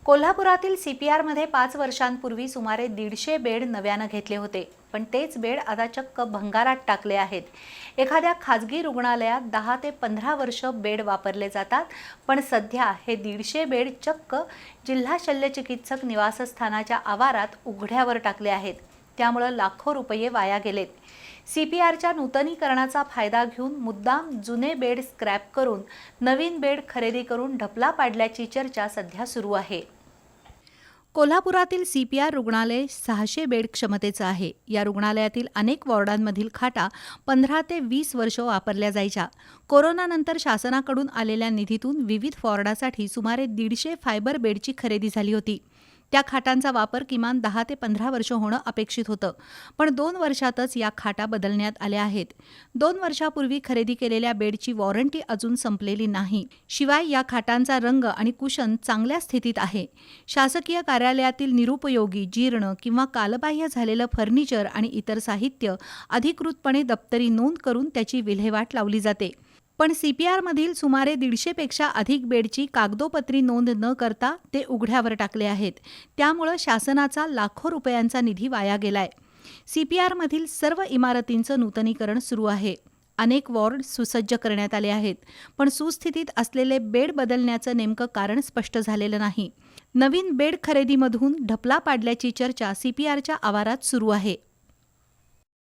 कोल्हापुरातील CPRमध्ये 5 वर्षांपूर्वी सुमारे 150 बेड नव्यानं घेतले होते, पण तेच बेड आता चक्क भंगारात टाकले आहेत। एखाद्या खाजगी रुग्णालयात 10 ते 15 वर्ष बेड वापरले जातात, पण सध्या हे 150 बेड चक्क जिल्हा शल्यचिकित्सक निवासस्थानाच्या आवारात उघड्यावर टाकले आहेत। त्यामुळे लाखो रुपये वाया गेलेत। CPRच्या नूतनीकरणाचा फायदा घेऊन मुद्दाम जुने बेड स्क्रॅप करून नवीन बेड खरेदी करून ढपला पाडल्याची चर्चा सध्या सुरू आहे। कोल्हापुरातील CPR रुग्णालय 600 बेड क्षमतेचं आहे। या रुग्णालयातील अनेक वॉर्डांमधील खाटा 15 ते 20 वर्ष वापरल्या जायच्या। कोरोनानंतर शासनाकडून आलेल्या निधीतून विविध वॉर्डासाठी सुमारे 150 फायबर बेडची खरेदी झाली होती। त्या खाटांचा वापर किमान 10 ते 15 वर्ष होणं अपेक्षित होतं, पण 2 वर्षातच या खाटा बदलण्यात आल्या आहेत। 2 वर्षापूर्वी खरेदी केलेल्या बेडची वॉरंटी अजून संपलेली नाही। शिवाय या खाटांचा रंग आणि कुशन चांगल्या स्थितीत आहे। शासकीय कार्यालयातील निरुपयोगी, जीर्ण किंवा कालबाह्य झालेलं फर्निचर आणि इतर साहित्य अधिकृतपणे दप्तरी नोंद करून त्याची विल्हेवाट लावली जाते। पण CPRमधील सुमारे 150 पेक्षा अधिक बेडची कागदोपत्री नोंद न करता ते उघड्यावर टाकले आहेत। त्यामुळे शासनाचा लाखो रुपयांचा निधी वाया गेलाय। CPRमधील सर्व इमारतींचं नूतनीकरण सुरू आहे। अनेक वॉर्ड सुसज्ज करण्यात आले आहेत, पण सुस्थितीत असलेले बेड बदलण्याचं नेमकं कारण स्पष्ट झालेलं नाही। नवीन बेड खरेदीमधून ढपला पाडल्याची चर्चा CPRच्या आवारात सुरू आहे।